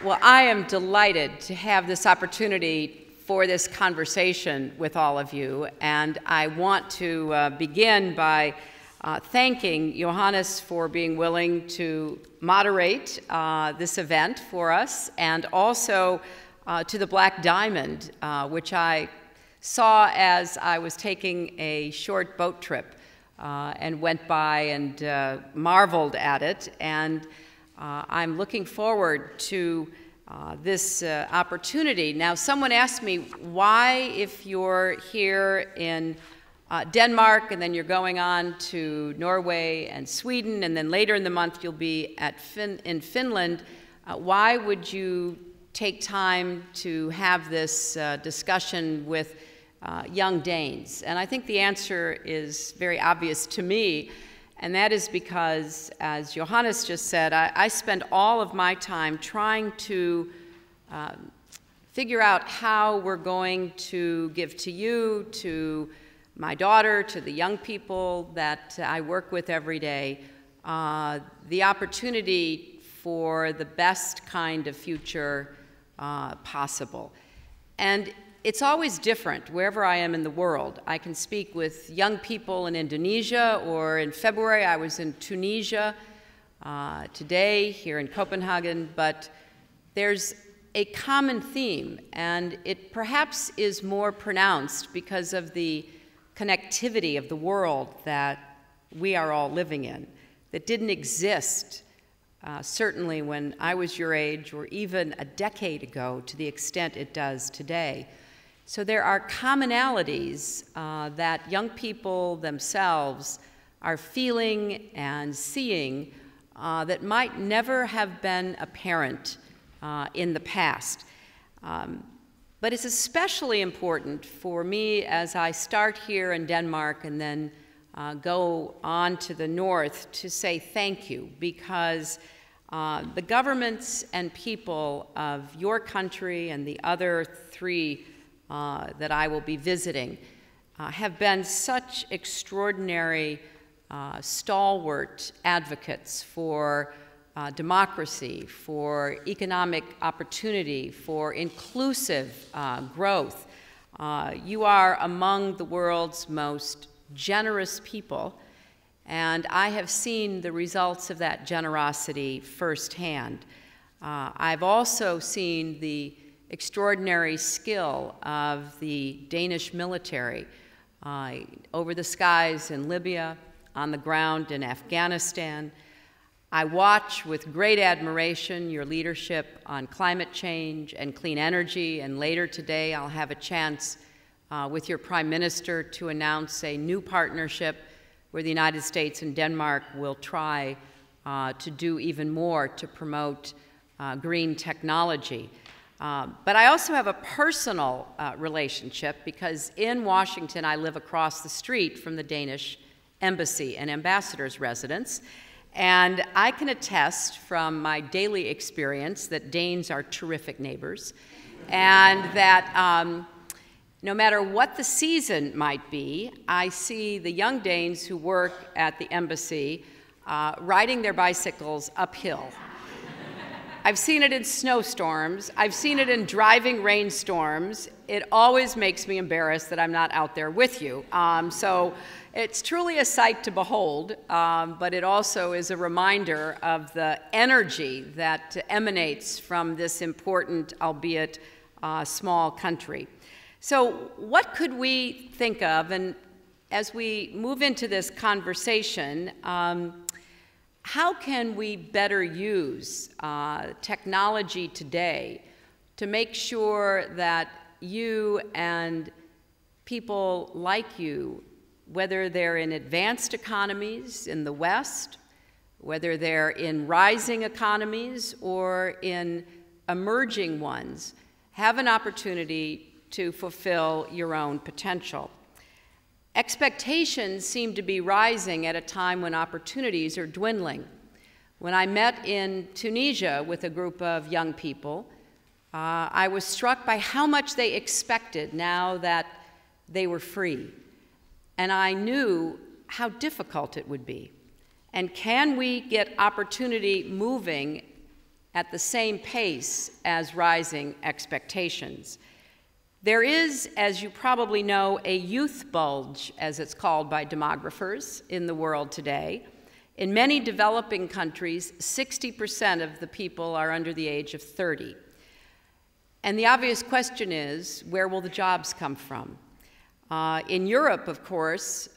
Well, I am delighted to have this opportunity for this conversation with all of you, and I want to begin by thanking Johannes for being willing to moderate this event for us, and also to the Black Diamond, which I saw as I was taking a short boat trip and went by and marveled at it. And I'm looking forward to this opportunity. Now, someone asked me why, if you're here in Denmark and then you're going on to Norway and Sweden, and then later in the month you'll be in Finland, why would you take time to have this discussion with young Danes? And I think the answer is very obvious to me. And that is because, as Johannes just said, I spend all of my time trying to figure out how we're going to give to you, to my daughter, to the young people that I work with every day, the opportunity for the best kind of future possible. And it's always different wherever I am in the world. I can speak with young people in Indonesia, or in February I was in Tunisia, today here in Copenhagen, but there's a common theme, and it perhaps is more pronounced because of the connectivity of the world that we are all living in, that didn't exist certainly when I was your age, or even a decade ago, to the extent it does today. So there are commonalities that young people themselves are feeling and seeing that might never have been apparent in the past. But it's especially important for me as I start here in Denmark and then go on to the north to say thank you, because the governments and people of your country and the other three that I will be visiting have been such extraordinary stalwart advocates for democracy, for economic opportunity, for inclusive growth. You are among the world's most generous people, and I have seen the results of that generosity firsthand. I've also seen the extraordinary skill of the Danish military over the skies in Libya, on the ground in Afghanistan. I watch with great admiration your leadership on climate change and clean energy, and later today I'll have a chance with your Prime Minister to announce a new partnership where the United States and Denmark will try to do even more to promote green technology. But I also have a personal relationship, because in Washington I live across the street from the Danish embassy and ambassador's residence, and I can attest from my daily experience that Danes are terrific neighbors, and that no matter what the season might be, I see the young Danes who work at the embassy riding their bicycles uphill. I've seen it in snowstorms. I've seen it in driving rainstorms. It always makes me embarrassed that I'm not out there with you. So it's truly a sight to behold, but it also is a reminder of the energy that emanates from this important, albeit small country. So what could we think of, and as we move into this conversation, how can we better use technology today to make sure that you and people like you, whether they're in advanced economies in the West, whether they're in rising economies or in emerging ones, have an opportunity to fulfill your own potential? Expectations seem to be rising at a time when opportunities are dwindling. When I met in Tunisia with a group of young people, I was struck by how much they expected now that they were free. And I knew how difficult it would be. And can we get opportunity moving at the same pace as rising expectations. There is, as you probably know, a youth bulge, as it's called by demographers, in the world today. In many developing countries, 60% of the people are under the age of 30. And the obvious question is, where will the jobs come from? In Europe, of course,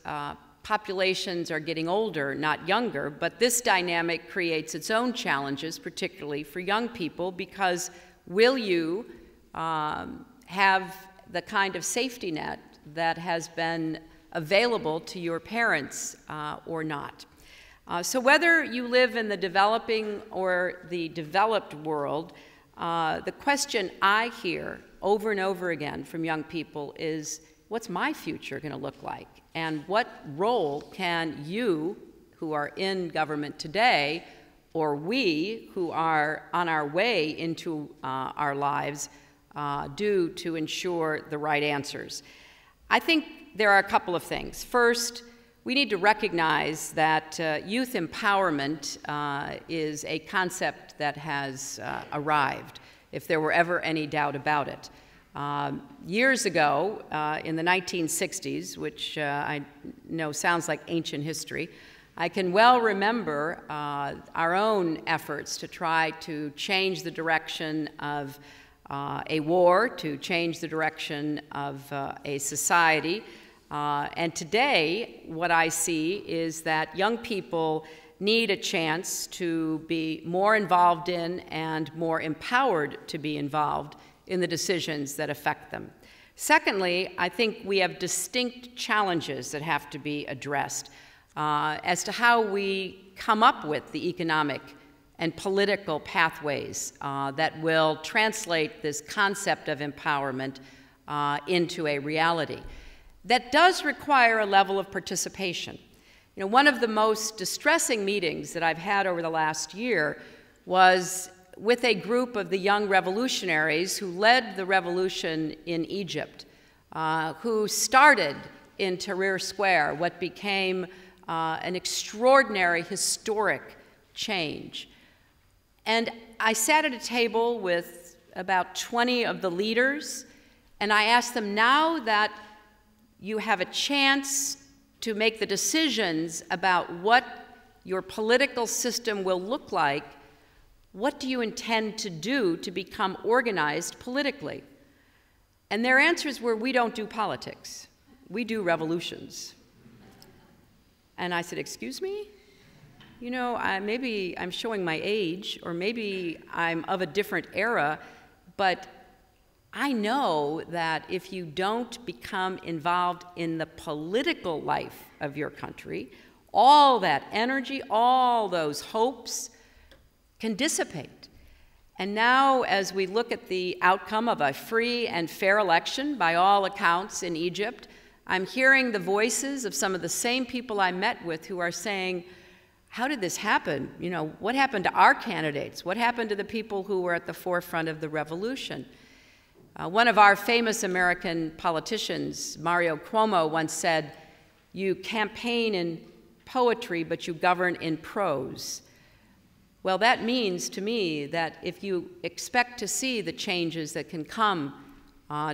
populations are getting older, not younger, but this dynamic creates its own challenges, particularly for young people, because will you have the kind of safety net that has been available to your parents or not? So whether you live in the developing or the developed world, the question I hear over and over again from young people is, what's my future going to look like? And what role can you, who are in government today, or we, who are on our way into our lives, do to ensure the right answers? I think there are a couple of things. First, we need to recognize that youth empowerment is a concept that has arrived, if there were ever any doubt about it. Years ago, in the 1960s, which I know sounds like ancient history, I can well remember our own efforts to try to change the direction of a war, to change the direction of a society. And today, what I see is that young people need a chance to be more involved in and more empowered to be involved in the decisions that affect them. Secondly, I think we have distinct challenges that have to be addressed as to how we come up with the economic and political pathways that will translate this concept of empowerment into a reality. That does require a level of participation. You know, one of the most distressing meetings that I've had over the last year was with a group of the young revolutionaries who led the revolution in Egypt, who started in Tahrir Square what became an extraordinary historic change. And I sat at a table with about 20 of the leaders, and I asked them, now that you have a chance to make the decisions about what your political system will look like, what do you intend to do to become organized politically? And their answers were, we don't do politics. We do revolutions. And I said, excuse me? You know, maybe I'm showing my age, or maybe I'm of a different era, but I know that if you don't become involved in the political life of your country, all that energy, all those hopes can dissipate. And now, as we look at the outcome of a free and fair election, by all accounts in Egypt, I'm hearing the voices of some of the same people I met with who are saying, how did this happen? You know, what happened to our candidates? What happened to the people who were at the forefront of the revolution? One of our famous American politicians, Mario Cuomo, once said, you campaign in poetry, but you govern in prose. Well, that means to me that if you expect to see the changes that can come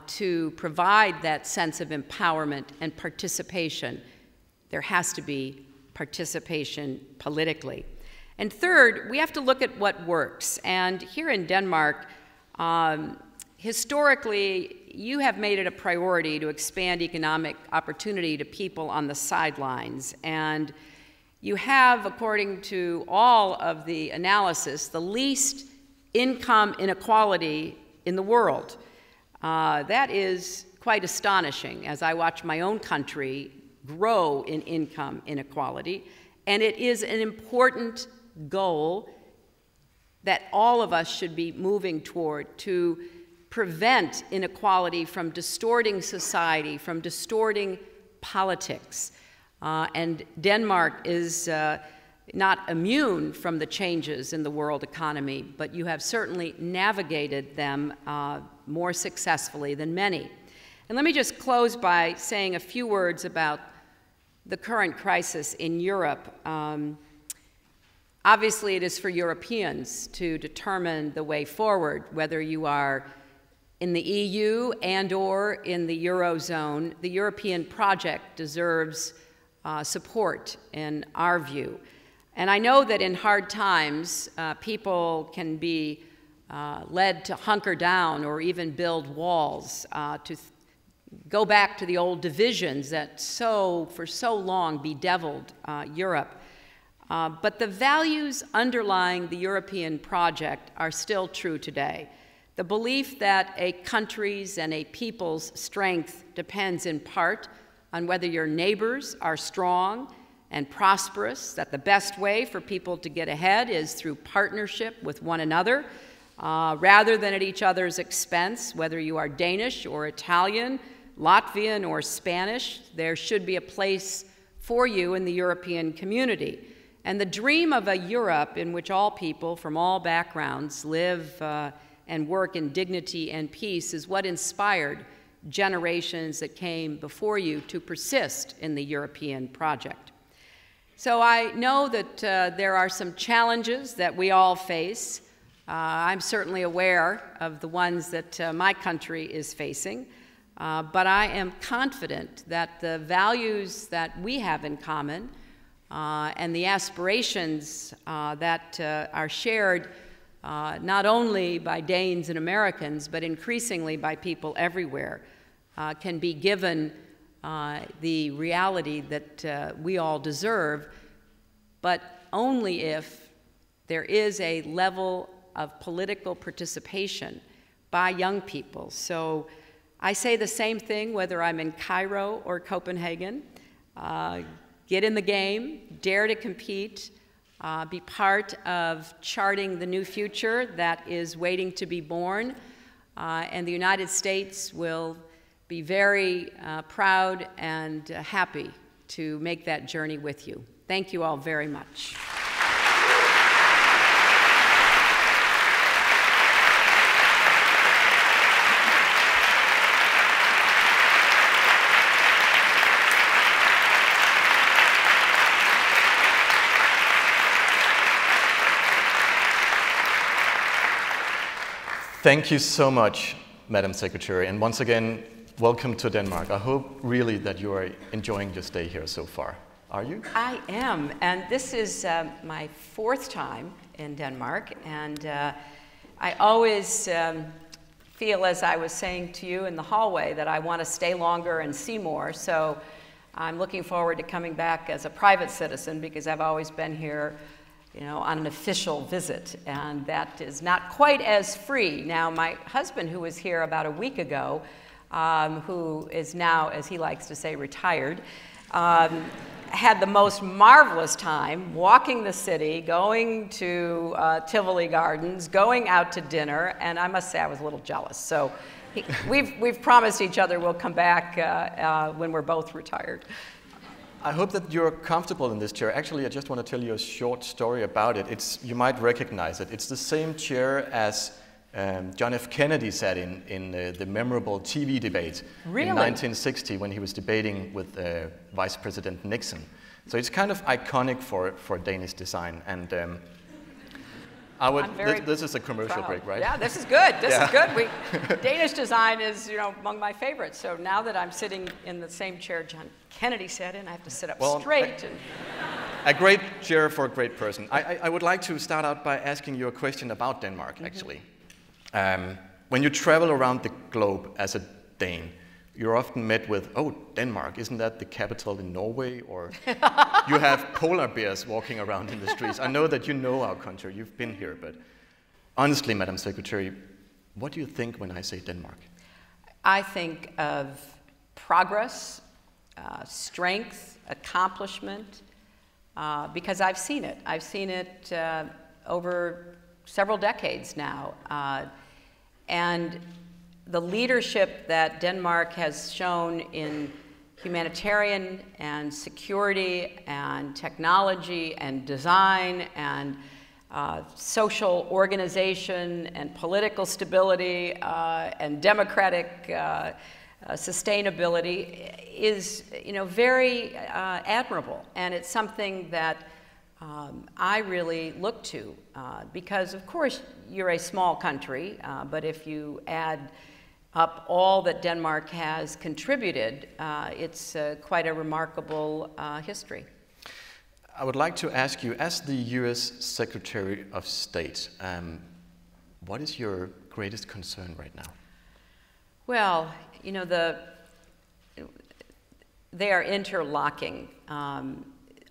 to provide that sense of empowerment and participation, there has to be participation politically. And third, we have to look at what works. And here in Denmark, historically, you have made it a priority to expand economic opportunity to people on the sidelines. And you have, according to all of the analysis, the least income inequality in the world. That is quite astonishing as I watch my own country grow in income inequality. And it is an important goal that all of us should be moving toward to prevent inequality from distorting society, from distorting politics. And Denmark is not immune from the changes in the world economy, but you have certainly navigated them more successfully than many. And let me just close by saying a few words about the current crisis in Europe. Obviously, it is for Europeans to determine the way forward, whether you are in the EU and/or in the Eurozone. The European project deserves support, in our view. And I know that in hard times, people can be led to hunker down or even build walls, to go back to the old divisions that for so long bedeviled Europe. But the values underlying the European project are still true today. The belief that a country's and a people's strength depends in part on whether your neighbors are strong and prosperous, that the best way for people to get ahead is through partnership with one another, rather than at each other's expense. Whether you are Danish or Italian, Latvian or Spanish, there should be a place for you in the European community. And the dream of a Europe in which all people from all backgrounds live and work in dignity and peace is what inspired generations that came before you to persist in the European project. So I know that there are some challenges that we all face. I'm certainly aware of the ones that my country is facing, but I am confident that the values that we have in common and the aspirations that are shared not only by Danes and Americans, but increasingly by people everywhere, can be given the reality that we all deserve, but only if there is a level of political participation by young people. So I say the same thing whether I'm in Cairo or Copenhagen. Get in the game, dare to compete, be part of charting the new future that is waiting to be born, and the United States will be very proud and happy to make that journey with you. Thank you all very much. Thank you so much, Madam Secretary, and once again, welcome to Denmark. I hope really that you are enjoying your stay here so far. Are you? I am, and this is my 4th time in Denmark, and I always feel, as I was saying to you in the hallway, that I want to stay longer and see more, so I'm looking forward to coming back as a private citizen, because I've always been here, you know, on an official visit, and that is not quite as free. Now, my husband, who was here about a week ago, who is now, as he likes to say, retired, had the most marvelous time walking the city, going to Tivoli Gardens, going out to dinner, and I must say I was a little jealous. So we've promised each other we'll come back when we're both retired. I hope that you're comfortable in this chair. Actually, I just want to tell you a short story about it. You might recognize it. It's the same chair as John F. Kennedy sat in the memorable TV debate in 1960 when he was debating with Vice President Nixon. So it's kind of iconic for Danish design. And this is a commercial break, right? Yeah, this is good. This is good. Danish design is, you know, among my favorites. So now that I'm sitting in the same chair John Kennedy sat in, I have to sit up straight. A great chair for a great person. I would like to start out by asking you a question about Denmark, actually. When you travel around the globe as a Dane, you're often met with, oh, Denmark, isn't that the capital in Norway? Or you have polar bears walking around in the streets. I know that you know our country, you've been here, but honestly, Madam Secretary, what do you think when I say Denmark? I think of progress, strength, accomplishment, because I've seen it. I've seen it over several decades now. And the leadership that Denmark has shown in humanitarian and security and technology and design and social organization and political stability and democratic sustainability is, you know, very admirable. And it's something that I really look to, because of course you're a small country, but if you add up all that Denmark has contributed, it's quite a remarkable history. I would like to ask you, as the US Secretary of State, what is your greatest concern right now? Well, you know, they are interlocking.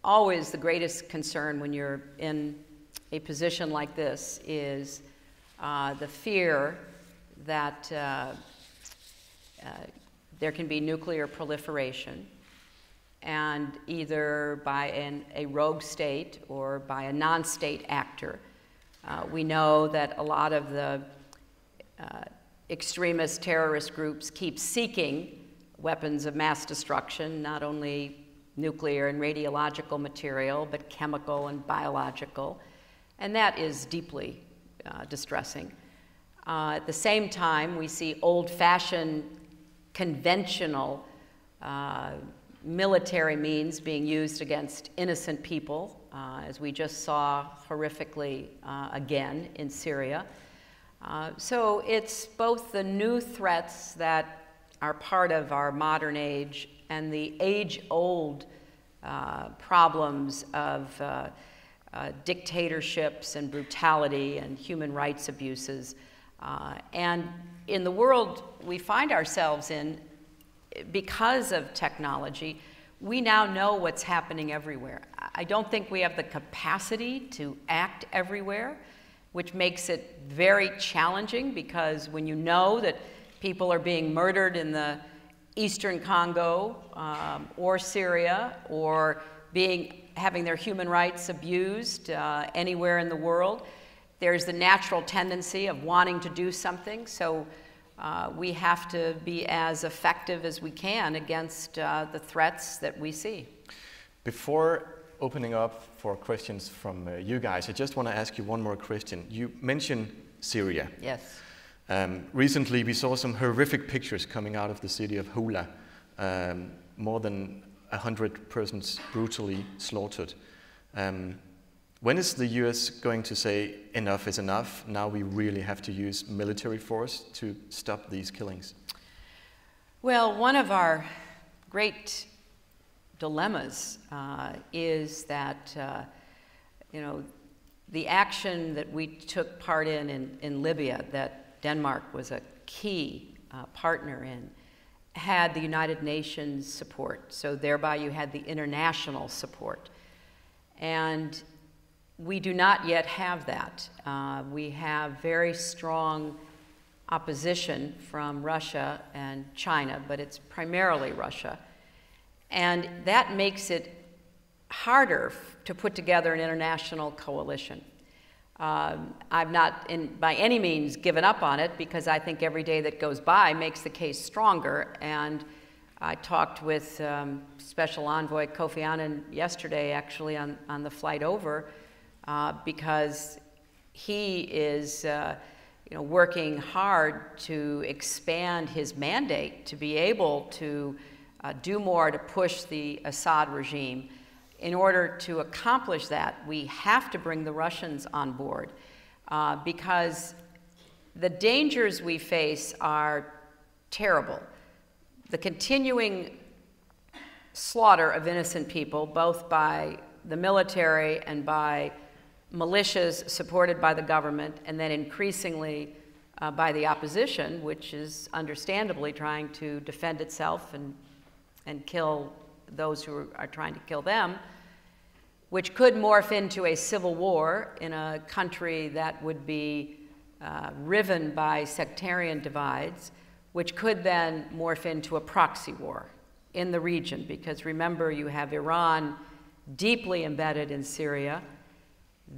Always the greatest concern when you're in a position like this is the fear that there can be nuclear proliferation, and either by a rogue state or by a non-state actor. We know that a lot of the extremist terrorist groups keep seeking weapons of mass destruction, not only nuclear and radiological material, but chemical and biological, and that is deeply distressing. At the same time, we see old-fashioned, conventional military means being used against innocent people, as we just saw horrifically again in Syria. So it's both the new threats that are part of our modern age and the age-old problems of dictatorships and brutality and human rights abuses. And in the world we find ourselves in, because of technology, we now know what's happening everywhere. I don't think we have the capacity to act everywhere, which makes it very challenging, because when you know that people are being murdered in the Eastern Congo or Syria, or having their human rights abused anywhere in the world, there's the natural tendency of wanting to do something. So we have to be as effective as we can against the threats that we see. Before opening up for questions from you guys, I just want to ask you one more question. You mentioned Syria. Yes. Recently we saw some horrific pictures coming out of the city of Hula. More than 100 persons brutally slaughtered. When is the US going to say enough is enough? Now we really have to use military force to stop these killings? Well, one of our great dilemmas is that you know, the action that we took part in Libya, that Denmark was a key partner in, had the United Nations support. So thereby you had the international support. And we do not yet have that. We have very strong opposition from Russia and China, but it's primarily Russia. And that makes it harder to put together an international coalition. I've not by any means given up on it, because I think every day that goes by makes the case stronger. And I talked with Special Envoy Kofi Annan yesterday, actually, on the flight over, because he is you know, working hard to expand his mandate to be able to do more to push the Assad regime. In order to accomplish that, we have to bring the Russians on board, because the dangers we face are terrible. The continuing slaughter of innocent people, both by the military and by militias supported by the government, and then increasingly by the opposition, which is understandably trying to defend itself and kill those who are trying to kill them, which could morph into a civil war in a country that would be riven by sectarian divides, which could then morph into a proxy war in the region. Because remember, you have Iran deeply embedded in Syria.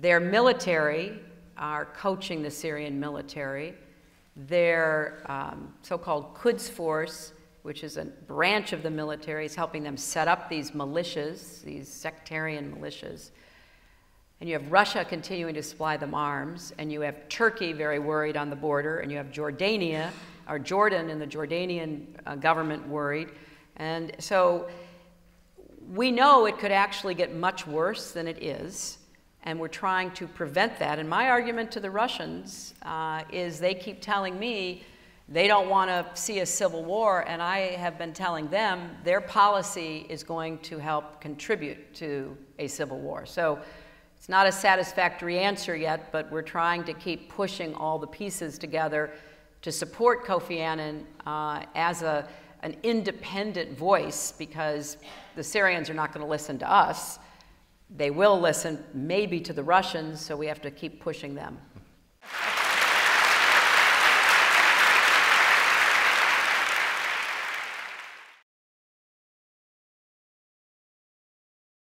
Their military are coaching the Syrian military. Their so-called Quds Force, which is a branch of the military, is helping them set up these militias, these sectarian militias. And you have Russia continuing to supply them arms, and you have Turkey very worried on the border, and you have Jordania, or Jordan and the Jordanian government worried. And so we know it could actually get much worse than it is. and we're trying to prevent that. And my argument to the Russians is they keep telling me they don't want to see a civil war, and I have been telling them their policy is going to help contribute to a civil war. So it's not a satisfactory answer yet, but we're trying to keep pushing all the pieces together to support Kofi Annan as an independent voice, because the Syrians are not going to listen to us. They will listen maybe to the Russians, so we have to keep pushing them.